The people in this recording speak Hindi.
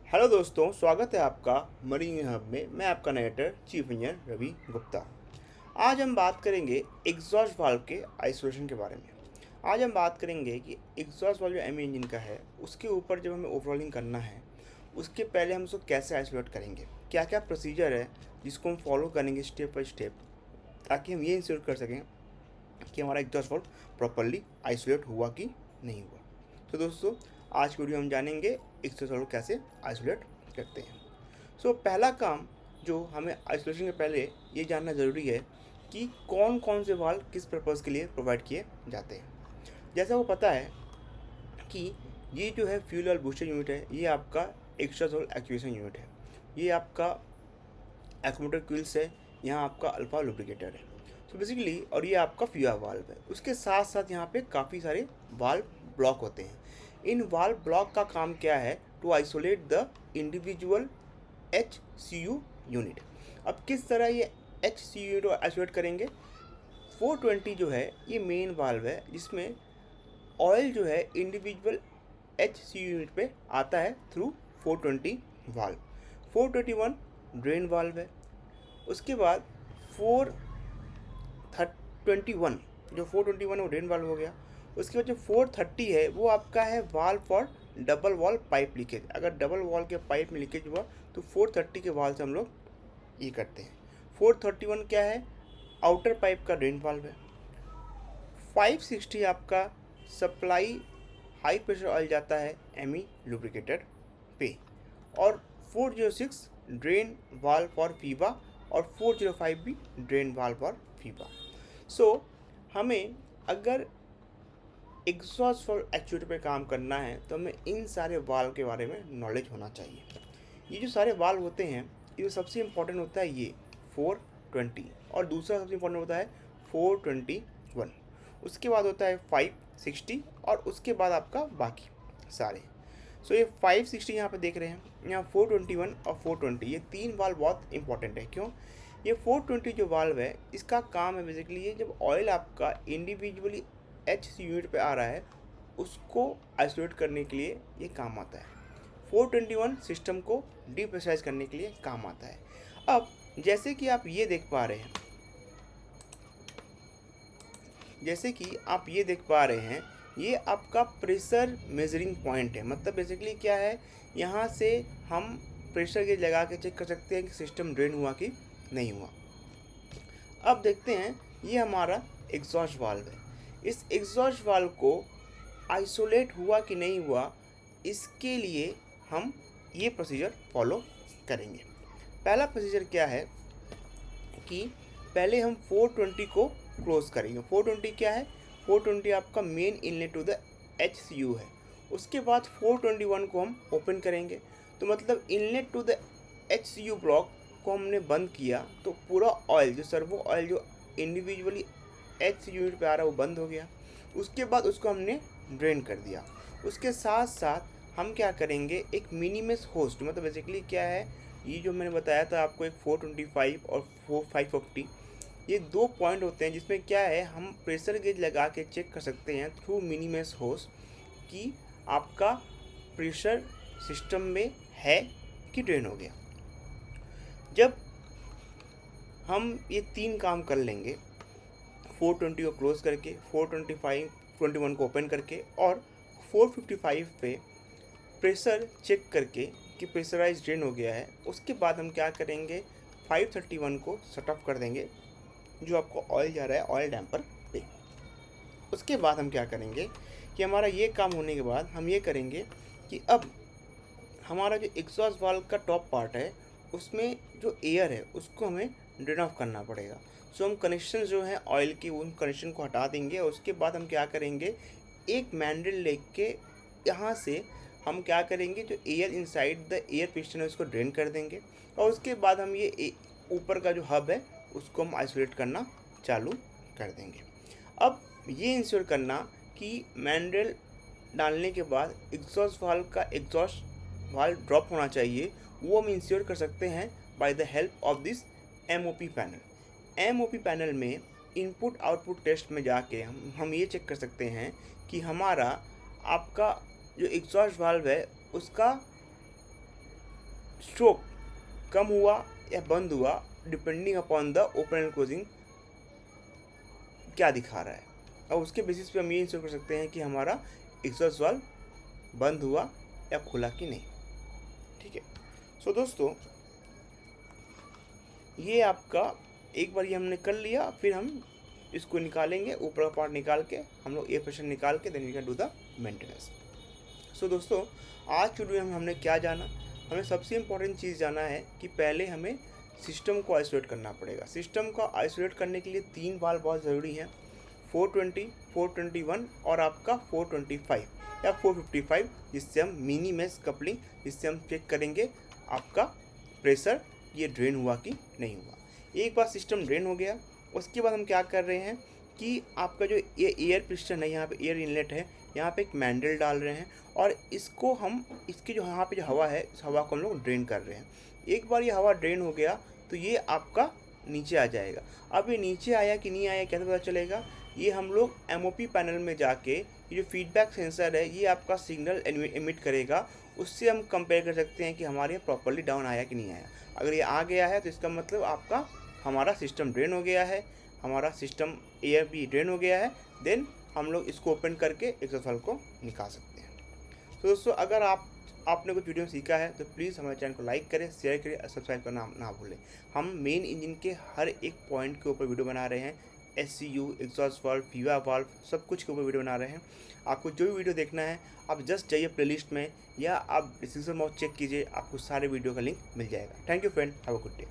हेलो दोस्तों, स्वागत है आपका मरीन हब में। मैं आपका narrator chief engineer Ravi Gupta. आज हम बात करेंगे एग्जॉस्ट वाल्व के आइसोलेशन के बारे में। आज हम बात करेंगे कि एग्जॉस्ट वाल्व जो एम इंजन का है उसके ऊपर जब हमें ओवरऑलिंग करना है उसके पहले हम उसको कैसे आइसोलेट करेंगे, क्या क्या प्रोसीजर है जिसको हम फॉलो करेंगे स्टेप बाई स्टेप, ताकि हम ये इंश्योर कर सकें कि हमारा एग्जॉस्ट वाल्व प्रॉपरली आइसोलेट हुआ कि नहीं हुआ। तो दोस्तों, आज की वीडियो हम जानेंगे एग्जॉस्ट वाल्व कैसे आइसोलेट करते हैं। पहला काम जो हमें आइसोलेशन के पहले ये जानना ज़रूरी है कि कौन कौन से वाल्व किस पर्पज़ के लिए प्रोवाइड किए जाते हैं। जैसा वो पता है कि ये जो है फ्यूल और बूस्टर यूनिट है, ये आपका एक्स्ट्रा सोल एक्चुएशन यूनिट है, ये आपका एक्यूमुलेटर क्विल्स है, यहाँ आपका अल्फा लुब्रिकेटर है। बेसिकली और ये आपका फ्यूआ वाल्व है। उसके साथ साथ यहाँ पे काफ़ी सारे वाल्व ब्लॉक होते हैं। इन वाल्व ब्लॉक का काम क्या है? To isolate the individual HCU unit. अब किस तरह ये HCU यूनिट आइसोलेट करेंगे? 420 जो है ये मेन वाल्व है जिसमें ऑयल जो है इंडिविजुअल HCU यूनिट पे आता है थ्रू 420 वाल्व। 421 ड्रेन वाल्व है। उसके बाद 421 जो 421 वो ड्रेन वाल्व हो गया। उसके बाद जो 430 है वो आपका है valve for double wall pipe leakage. अगर डबल वॉल के पाइप में लीकेज हुआ तो 430 के वाल्व से हम लोग ये करते हैं। 431 क्या है? आउटर पाइप का ड्रेन वाल्व है। 560 आपका सप्लाई हाई प्रेशर ऑयल जाता है एमी लुब्रिकेटर पे। और 406 ड्रेन वाल्व फॉर फीबा और 405 भी ड्रेन वाल्व फॉर फीबा। हमें अगर एग्जॉस्ट वाल्व एक्चुएटर पे काम करना है तो हमें इन सारे वाल्व के बारे में नॉलेज होना चाहिए। ये जो सारे वाल्व होते हैं ये सबसे इम्पोर्टेंट होता है ये 420, और दूसरा सबसे इम्पोर्टेंट होता है 421। उसके बाद होता है 560 और उसके बाद आपका बाकी सारे। ये 560 यहाँ पे देख रहे हैं, यहाँ 421 और 420 ये तीन वाल्व बहुत इंपॉर्टेंट है। क्यों? ये 420 जो वाल्व है इसका काम है बेसिकली ये जब ऑयल आपका इंडिविजुअली HC यूनिट पे आ रहा है उसको आइसोलेट करने के लिए ये काम आता है। 421 सिस्टम को डीप्रेशराइज करने के लिए काम आता है। अब जैसे कि आप ये देख पा रहे हैं, ये आपका प्रेशर मेजरिंग पॉइंट है। मतलब बेसिकली क्या है, यहाँ से हम प्रेशर गेज लगा के चेक कर सकते हैं कि सिस्टम ड्रेन हुआ कि नहीं हुआ। अब देखते हैं ये हमारा एग्जॉस्ट वाल्व है। इस एग्जॉस्ट वाल्व को आइसोलेट हुआ कि नहीं हुआ इसके लिए हम ये प्रोसीजर फॉलो करेंगे। पहला प्रोसीजर क्या है कि पहले हम 420 को क्लोज करेंगे। 420 क्या है? 420 आपका main inlet to the HCU है। उसके बाद 421 को हम ओपन करेंगे। तो मतलब inlet to the HCU block को हमने बंद किया तो पूरा ऑयल जो सर्वो ऑयल जो इंडिविजुअली HCU यूनिट पे आ रहा है वो बंद हो गया। उसके बाद उसको हमने ड्रेन कर दिया। उसके साथ साथ हम क्या करेंगे, एक मिनिमस होस्ट, मतलब बेसिकली क्या है, ये जो मैंने बताया था आपको एक 425 और 550, ये दो पॉइंट होते हैं जिसमें क्या है हम प्रेशर गेज लगा के चेक कर सकते हैं थ्रू मिनिमस होस्ट कि आपका प्रेशर सिस्टम में है कि ड्रेन हो गया। जब हम ये तीन काम कर लेंगे, 420 को क्लोज करके, 421 को ओपन करके और 455 पे प्रेशर चेक करके कि प्रेशराइज ड्रेन हो गया है, उसके बाद हम क्या करेंगे, 531 को शट ऑफ कर देंगे जो आपको ऑयल जा रहा है ऑयल डैम्पर पे। उसके बाद हम क्या करेंगे कि हमारा ये काम होने के बाद हम ये करेंगे कि अब हमारा जो एग्जॉस्ट वाल्व का टॉप पार्ट है उसमें जो एयर है उसको हमें ड्रेन ऑफ करना पड़ेगा। हम कनेक्शन जो है ऑयल की उन कनेक्शन को हटा देंगे। और उसके बाद हम क्या करेंगे, एक मैंडल लेके यहाँ से हम क्या करेंगे, जो air inside the air piston है उसको ड्रेन कर देंगे। और उसके बाद हम ये ऊपर का जो हब है उसको हम आइसोलेट करना चालू कर देंगे। अब ये इंश्योर करना कि मैंडल डालने के बाद एग्जॉस्ट वाल्व का एग्जॉस्ट वाल्व ड्रॉप होना चाहिए, वो हम इंश्योर कर सकते हैं by the help of this MOP panel. MOP panel में इनपुट आउटपुट टेस्ट में जाके हम ये चेक कर सकते हैं कि हमारा आपका जो एग्जॉस्ट वाल्व है उसका स्ट्रोक कम हुआ या बंद हुआ depending upon the open and closing क्या दिखा रहा है, और उसके बेसिस पे हम ये इंश्योर कर सकते हैं कि हमारा एग्जॉस्ट वाल्व बंद हुआ या खुला कि नहीं। ठीक है। सो दोस्तों, ये आपका एक बार ये हमने कर लिया, फिर हम इसको निकालेंगे, ऊपर का पार्ट निकाल के हम लोग ए प्रेशर निकाल के then we can do the maintenance. So दोस्तों, आज की वीडियो में हमने क्या जाना, हमें सबसे इम्पोर्टेंट चीज़ जाना है कि पहले हमें सिस्टम को आइसोलेट करना पड़ेगा। सिस्टम को आइसोलेट करने के लिए 3 वाल्व बहुत ज़रूरी हैं, 420, 421 और आपका 425 या 455, जिससे हम मिनी मेश कपलिंग, जिससे हम चेक करेंगे आपका प्रेशर ये ड्रेन हुआ कि नहीं हुआ। एक बार सिस्टम ड्रेन हो गया, उसके बाद हम क्या कर रहे हैं कि आपका जो ये एयर पिस्टन है, यहाँ पे एयर इनलेट है, यहाँ पे एक मैंडल डाल रहे हैं और इसको हम इसकी जो यहाँ पे जो हवा है, इस हवा को हम लोग ड्रेन कर रहे हैं। एक बार ये हवा ड्रेन हो गया तो ये आपका नीचे आ जाएगा। अब ये नीचे आया कि नहीं आया कैसे पता चलेगा, ये हम लोग एमओपी पैनल में जाके ये जो फीडबैक सेंसर है ये आपका सिग्नल एमिट करेगा, उससे हम कंपेयर कर सकते हैं कि हमारे यहाँ प्रॉपरली डाउन आया कि नहीं आया। अगर ये आ गया है तो इसका मतलब आपका हमारा सिस्टम ड्रेन हो गया है, हमारा सिस्टम एयर भी ड्रेन हो गया है, देन हम लोग इसको ओपन करके एग्जॉस्ट वाल्व को निकाल सकते हैं। तो दोस्तों, अगर आपने कुछ वीडियो सीखा है तो प्लीज़ हमारे चैनल को लाइक करें, शेयर करें और सब्सक्राइब करना ना भूलें। हम मेन इंजन के हर एक पॉइंट के ऊपर वीडियो बना रहे हैं, एससीयू, एग्जॉस्ट वाल्व, फीवा वाल्व, सब कुछ के ऊपर वीडियो बना रहे हैं। आपको जो भी वीडियो देखना है आप जस्ट जाइए प्लेलिस्ट में या आप डिस्क्रिप्शन बॉक्स चेक कीजिए, आपको सारे वीडियो का लिंक मिल जाएगा। Thank you friend, have a good day.